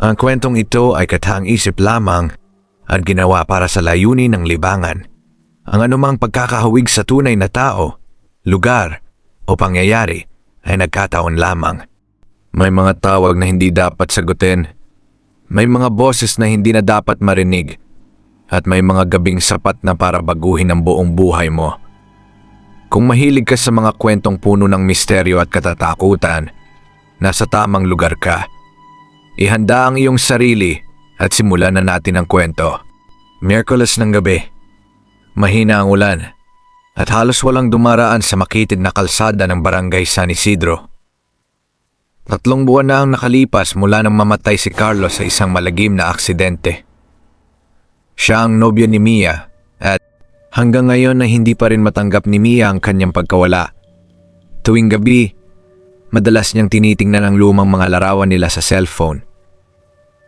Ang kwentong ito ay katang-isip lamang at ginawa para sa layunin ng libangan. Ang anumang pagkakahawig sa tunay na tao, lugar o pangyayari ay nagkataon lamang. May mga tawag na hindi dapat sagutin. May mga boses na hindi na dapat marinig. At may mga gabing sapat na para baguhin ang buong buhay mo. Kung mahilig ka sa mga kwentong puno ng misteryo at katatakutan, nasa tamang lugar ka. Ihanda ang iyong sarili at simulan na natin ang kwento. Miyerkules ng gabi. Mahina ang ulan at halos walang dumaraan sa makitid na kalsada ng barangay San Isidro. 3 buwan na ang nakalipas mula nang mamatay si Carlos sa isang malagim na aksidente. Siya ang nobyo ni Mia at hanggang ngayon na hindi pa rin matanggap ni Mia ang kanyang pagkawala. Tuwing gabi, madalas niyang tinitingnan ang lumang mga larawan nila sa cellphone.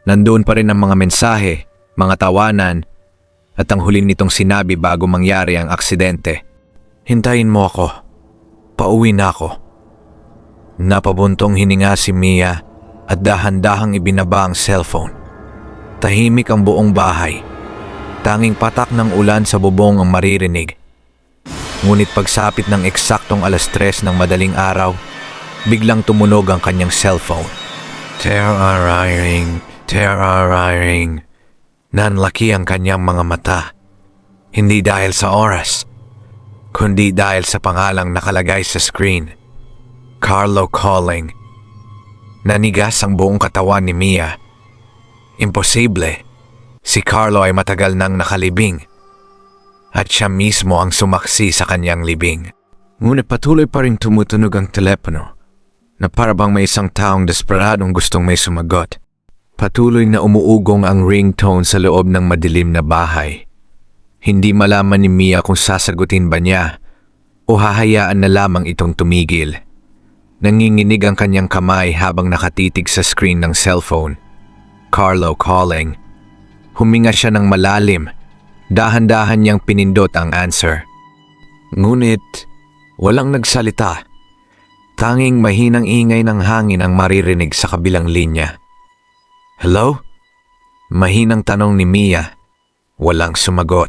Nandoon pa rin ang mga mensahe, mga tawanan, at ang huli nitong sinabi bago mangyari ang aksidente. Hintayin mo ako. Pauwi na ako. Napabuntong hininga si Mia at dahan-dahang ibinaba ang cellphone. Tahimik ang buong bahay. Tanging patak ng ulan sa bubong ang maririnig. Ngunit pagsapit ng eksaktong 3:00 ng madaling araw, biglang tumunog ang kanyang cellphone. Terroring. Nanlaki ang kanyang mga mata. Hindi dahil sa oras, kundi dahil sa pangalang nakalagay sa screen. Carlo calling. Nanigas ang buong katawan ni Mia. Imposible. Si Carlo ay matagal nang nakalibing at siya mismo ang sumaksi sa kanyang libing. Ngunit patuloy pa rin tumutunog ang telepono na parabang may isang taong desperadong gustong may sumagot. Patuloy na umuugong ang ringtone sa loob ng madilim na bahay. Hindi malaman ni Mia kung sasagutin ba niya o hahayaan na lamang itong tumigil. Nanginginig ang kanyang kamay habang nakatitig sa screen ng cellphone. Carlo calling. Huminga siya ng malalim. Dahan-dahan niyang pinindot ang answer. Ngunit walang nagsalita. Tanging mahinang ingay ng hangin ang maririnig sa kabilang linya. Hello? Mahinang tanong ni Mia. Walang sumagot.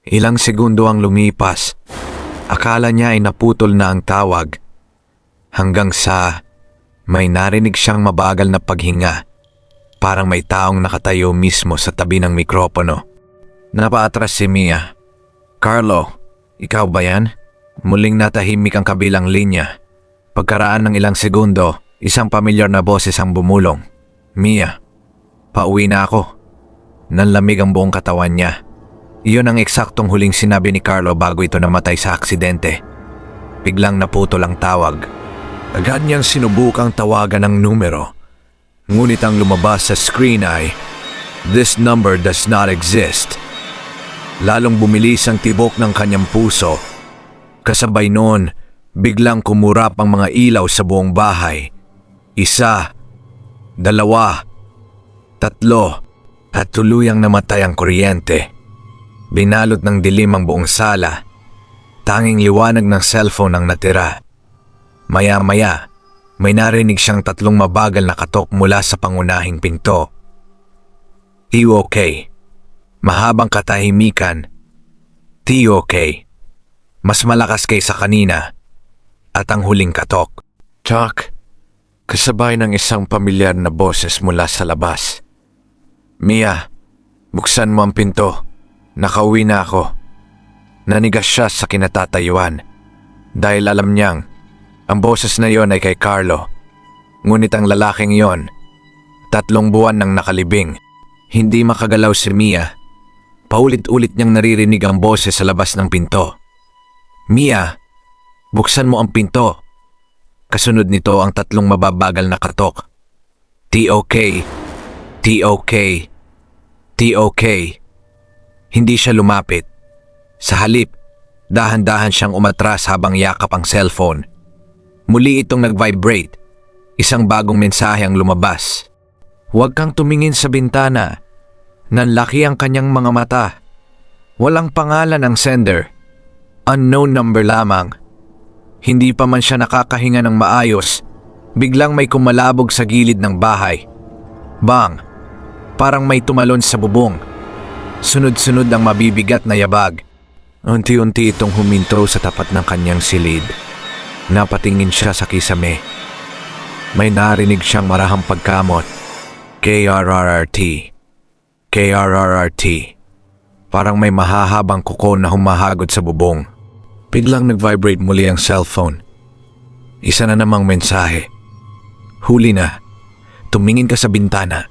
Ilang segundo ang lumipas. Akala niya ay naputol na ang tawag. Hanggang sa may narinig siyang mabagal na paghinga. Parang may taong nakatayo mismo sa tabi ng mikropono. Napaatras si Mia. Carlo, ikaw ba yan? Muling natahimik ang kabilang linya. Pagkaraan ng ilang segundo, isang pamilyar na boses ang bumulong. Mia, pauwi na ako. Nanlamig ang buong katawan niya. Iyon ang eksaktong huling sinabi ni Carlo bago ito namatay sa aksidente. Biglang naputol ang tawag. Agad niyang sinubukang tawagan ng numero. Ngunit ang lumabas sa screen ay, "This number does not exist." Lalong bumilis ang tibok ng kanyang puso. Kasabay noon, biglang kumurap ang mga ilaw sa buong bahay. 1, 2, 3, at tuluyang namatay ang kuryente. Binalot ng dilim ang buong sala. Tanging liwanag ng cellphone ang natira. Maya-maya, may narinig siyang 3 mabagal na katok mula sa pangunahing pinto. TOK. Mahabang katahimikan. TOK. Mas malakas kaysa kanina. At ang huling katok. Chuck. Kasabay ng isang pamilyar na boses mula sa labas. Mia, buksan mo ang pinto. Nakauwi na ako. Nanigas siya sa kinatatayuan. Dahil alam niyang ang boses na yon ay kay Carlo. Ngunit ang lalaking yon, 3 buwan nang nakalibing. Hindi makagalaw si Mia. Paulit-ulit niyang naririnig ang boses sa labas ng pinto. Mia, buksan mo ang pinto. Kasunod nito ang 3 mababagal na katok. TOK, TOK, TOK. Hindi siya lumapit. Sa halip, dahan-dahan siyang umatras habang yakap ang cellphone. Muli itong nag-vibrate. Isang bagong mensahe ang lumabas. Huwag kang tumingin sa bintana. Nanlaki ang kanyang mga mata. Walang pangalan ang sender. Unknown number lamang. Hindi pa man siya nakakahinga ng maayos, biglang may kumalabog sa gilid ng bahay. Bang! Parang may tumalon sa bubong. Sunod-sunod ang mabibigat na yabag. Unti-unti itong huminto sa tapat ng kanyang silid. Napatingin siya sa kisame. May narinig siyang marahang pagkamot. KRRRT. KRRRT. Parang may mahahabang kuko na humahagod sa bubong. Biglang nag-vibrate muli ang cellphone. Isa na namang mensahe. Huli na. Tumingin ka sa bintana.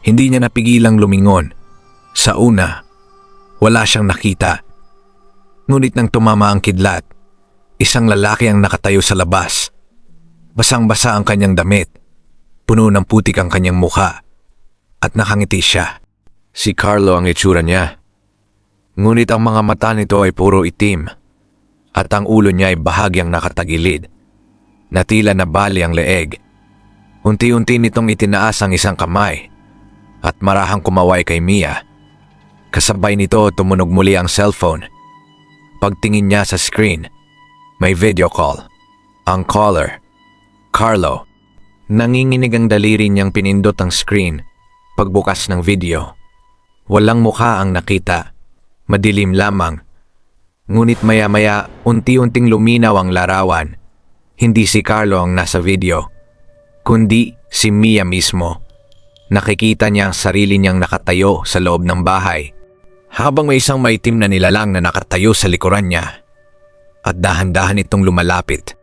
Hindi niya napigilang lumingon. Sa una, wala siyang nakita. Ngunit nang tumama ang kidlat, isang lalaki ang nakatayo sa labas. Basang-basa ang kanyang damit. Puno ng putik ang kanyang mukha. At nakangiti siya. Si Carlo ang itsura niya. Ngunit ang mga mata nito ay puro itim. At ang ulo niya ay bahagyang nakatagilid. Na tila nabali ang leeg. Unti-unti nitong itinaas ang isang kamay. At marahang kumaway kay Mia. Kasabay nito tumunog muli ang cellphone. Pagtingin niya sa screen, may video call. Ang caller, Carlo. Nanginginig ang daliri niyang pinindot ang screen. Pagbukas ng video, walang mukha ang nakita. Madilim lamang. Ngunit maya-maya unti-unting luminaw ang larawan. Hindi si Carlo ang nasa video, kundi si Mia mismo. Nakikita niya ang sarili niyang nakatayo sa loob ng bahay. Habang may isang maitim na nilalang na nakatayo sa likuran niya. At dahan-dahan itong lumalapit.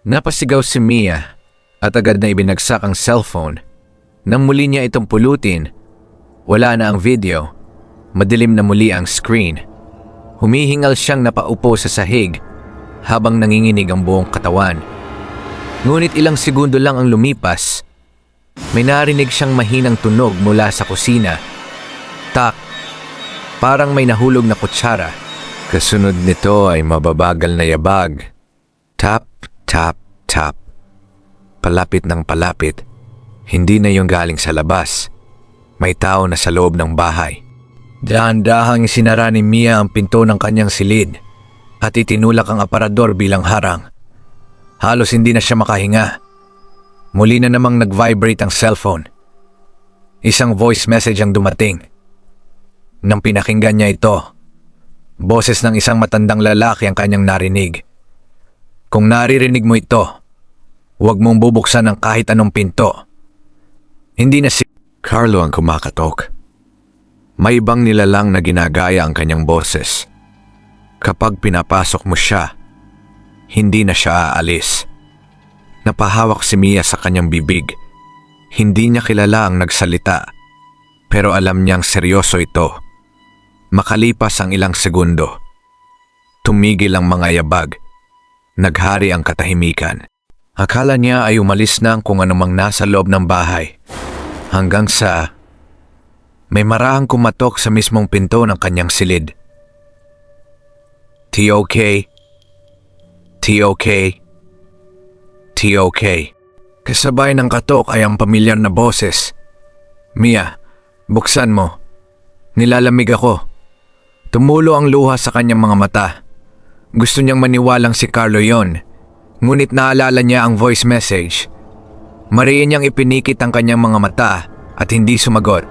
Napasigaw si Mia at agad na ibinagsak ang cellphone. Nang muli niya itong pulutin, wala na ang video. Madilim na muli ang screen. Humihingal siyang napaupo sa sahig habang nanginginig ang buong katawan. Ngunit ilang segundo lang ang lumipas. May narinig siyang mahinang tunog mula sa kusina. Tak! Parang may nahulog na kutsara. Kasunod nito ay mababagal na yabag. Tap, tap, tap. Palapit ng palapit. Hindi na yung galing sa labas. May tao na sa loob ng bahay. Dahan-dahang sinara ni Mia ang pinto ng kanyang silid at itinulak ang aparador bilang harang. Halos hindi na siya makahinga. Muli na namang nag-vibrate ang cellphone. Isang voice message ang dumating. Nang pinakinggan niya ito, boses ng isang matandang lalaki ang kanyang narinig. Kung naririnig mo ito, huwag mong bubuksan ng kahit anong pinto. Hindi na si Carlo ang kumakatok. May ibang nilalang na ginagaya ang kanyang boses. Kapag pinapasok mo siya, hindi na siya aalis. Napahawak si Mia sa kanyang bibig. Hindi niya kilala ang nagsalita, pero alam niyang seryoso ito. Makalipas ang ilang segundo, tumigil ang mga yabag. Naghari ang katahimikan. Akala niya ay umalis na kung anumang nasa loob ng bahay. Hanggang sa may marahang kumatok sa mismong pinto ng kanyang silid. TOK, TOK, TOK. Kasabay ng katok ay ang pamilyar na boses. Mia, buksan mo. Nilalamig ako. Tumulo ang luha sa kanyang mga mata. Gusto niyang maniwalang si Carlo yon. Ngunit naalala niya ang voice message. Mariin niyang ipinikit ang kanyang mga mata at hindi sumagot.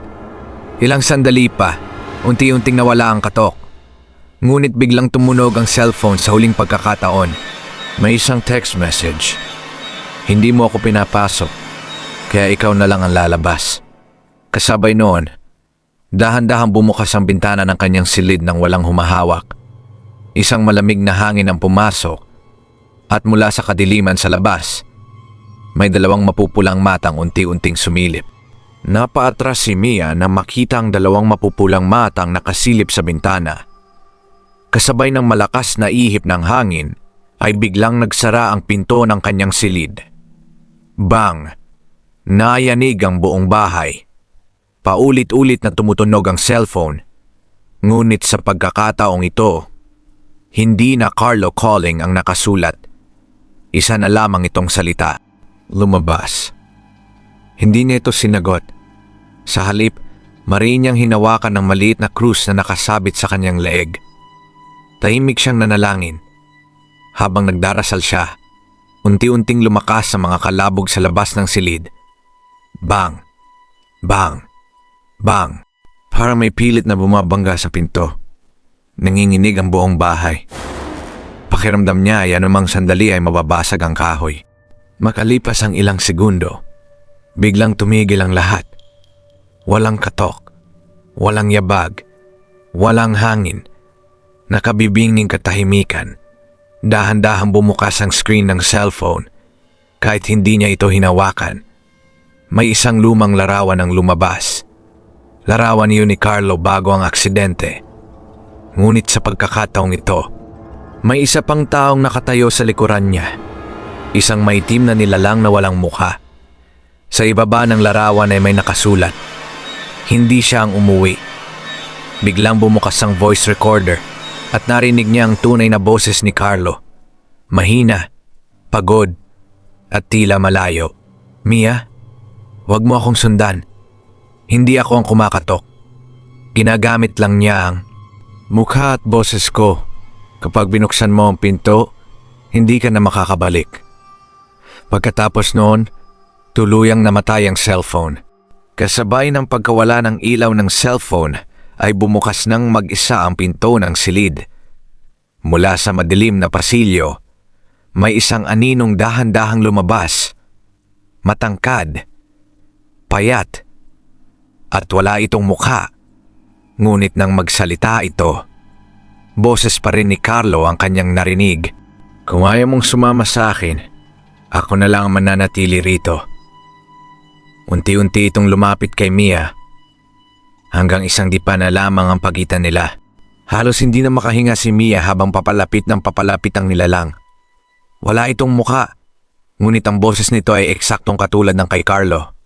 Ilang sandali pa, unti-unting nawala ang katok. Ngunit biglang tumunog ang cellphone sa huling pagkakataon. May isang text message. Hindi mo ako pinapasok, kaya ikaw na lang ang lalabas. Kasabay noon, dahan-dahan bumukas ang bintana ng kanyang silid nang walang humahawak. Isang malamig na hangin ang pumasok at mula sa kadiliman sa labas, may dalawang mapupulang matang unti-unting sumilip. Napaatras si Mia na makita ang dalawang mapupulang matang nakasilip sa bintana. Kasabay ng malakas na ihip ng hangin, ay biglang nagsara ang pinto ng kanyang silid. Bang! Nayanig ang buong bahay. Paulit-ulit na tumutunog ang cellphone. Ngunit sa pagkakataong ito, hindi na Carlo calling ang nakasulat. Isa na lamang itong salita. Lumabas. Hindi niya ito sinagot. Sa halip, mariin niyang hinawakan ng maliit na krus na nakasabit sa kanyang leeg. Tahimik siyang nanalangin. Habang nagdarasal siya, unti-unting lumakas sa mga kalabog sa labas ng silid. Bang! Bang! Bang! Parang may pilit na bumabangga sa pinto. Nanginginig ang buong bahay. Pakiramdam niya ay anumang sandali ay mababasag ang kahoy. Makalipas ang ilang segundo, biglang tumigil ang lahat. Walang katok, walang yabag, walang hangin. Nakabibingning katahimikan. Dahan-dahang bumukas ang screen ng cellphone. Kahit hindi niya ito hinawakan, may isang lumang larawan ang lumabas. Larawan yun ni Carlo bago ang aksidente. Ngunit sa pagkakataong ito, may isa pang taong nakatayo sa likuran niya. Isang maitim na nilalang na walang mukha. Sa ibaba ng larawan ay may nakasulat. Hindi siya ang umuwi. Biglang bumukas ang voice recorder at narinig niya ang tunay na boses ni Carlo. Mahina, pagod, at tila malayo. Mia, wag mo akong sundan. Hindi ako ang kumakatok. Ginagamit lang niya ang mukha at boses ko. Kapag binuksan mo ang pinto, hindi ka na makakabalik. Pagkatapos noon, tuluyang namatay ang cellphone. Kasabay ng pagkawala ng ilaw ng cellphone, ay bumukas ng mag-isa ang pinto ng silid. Mula sa madilim na pasilyo, may isang aninong dahan-dahang lumabas. Matangkad, payat, at wala itong mukha. Ngunit nang magsalita ito, boses pa rin ni Carlo ang kanyang narinig. Kung ayaw mong sumama sa akin, ako na lang ang mananatili rito. Unti-unti itong lumapit kay Mia, hanggang isang dipa na lamang ang pagitan nila. Halos hindi na makahinga si Mia habang papalapit ang nilalang. Wala itong mukha, ngunit ang boses nito ay eksaktong katulad ng kay Carlo.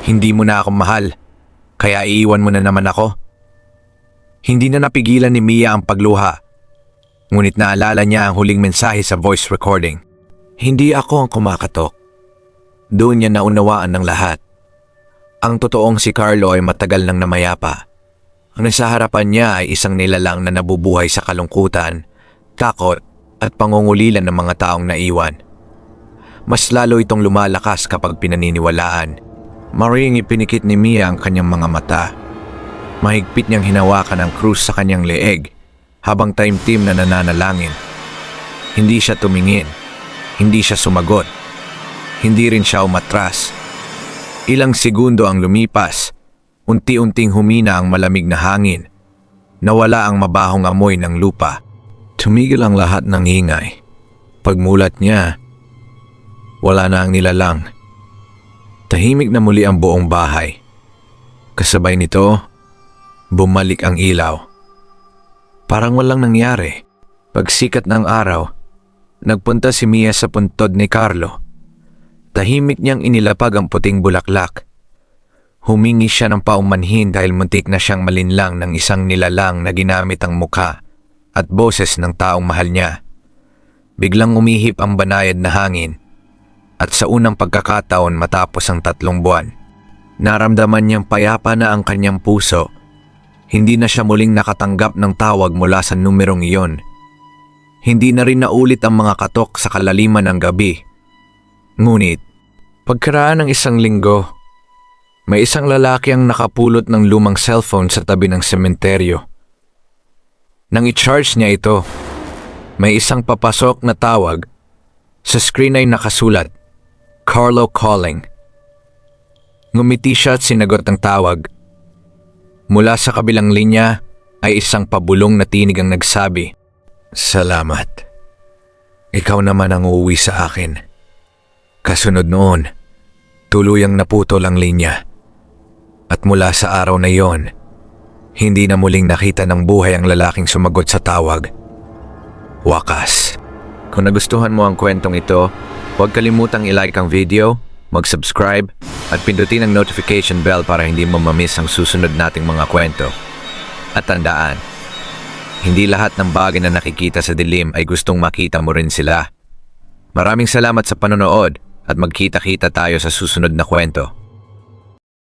Hindi mo na ako mahal, kaya iiwan mo na naman ako. Hindi na napigilan ni Mia ang pagluha, ngunit naalala niya ang huling mensahe sa voice recording. Hindi ako ang kumakatok. Doon niya naunawaan ng lahat. Ang totoong si Carlo ay matagal nang namayapa. Ang nasa harapan niya ay isang nilalang na nabubuhay sa kalungkutan, takot, at pangungulilan ng mga taong naiwan. Mas lalo itong lumalakas kapag pinaniniwalaan. Maring ipinikit ni Mia ang kanyang mga mata. Mahigpit niyang hinawakan ang krus sa kanyang leeg habang taimtim na nananalangin. Hindi siya tumingin. Hindi siya sumagot. Hindi rin siya umatras. Ilang segundo ang lumipas. Unti-unting humina ang malamig na hangin. Nawala ang mabahong amoy ng lupa. Tumigil ang lahat ng ingay. Pagmulat niya, wala na ang nilalang. Tahimik na muli ang buong bahay. Kasabay nito, bumalik ang ilaw. Parang walang nangyari. Pagsikat ng araw, nagpunta si Mia sa puntod ni Carlo. Tahimik niyang inilapag ang puting bulaklak. Humingi siya ng paumanhin dahil muntik na siyang malinlang ng isang nilalang na ginamit ang mukha at boses ng taong mahal niya. Biglang umihip ang banayad na hangin at sa unang pagkakataon matapos ang 3 buwan, naramdaman niyang payapa na ang kanyang puso. Hindi na siya muling nakatanggap ng tawag mula sa numerong iyon. Hindi na rin naulit ang mga katok sa kalaliman ng gabi. Ngunit, pagkaraan ng 1 linggo, may isang lalaki ang nakapulot ng lumang cellphone sa tabi ng sementeryo. Nang i-charge niya ito, may isang papasok na tawag. Sa screen ay nakasulat, Carlo calling. Ngumiti siya at sinagot ang tawag. Mula sa kabilang linya ay isang pabulong na tinig ang nagsabi, "Salamat. Ikaw naman ang uuwi sa akin." Kasunod noon, tuluyang naputol ang linya. At mula sa araw na iyon, hindi na muling nakita ng buhay ang lalaking sumagot sa tawag. Wakas. Kung nagustuhan mo ang kwentong ito, huwag kalimutang i-like ang video, mag-subscribe, at pindutin ang notification bell para hindi mo mamiss ang susunod nating mga kwento. At tandaan, hindi lahat ng bagay na nakikita sa dilim ay gustong makita mo rin sila. Maraming salamat sa panonood at magkita-kita tayo sa susunod na kwento.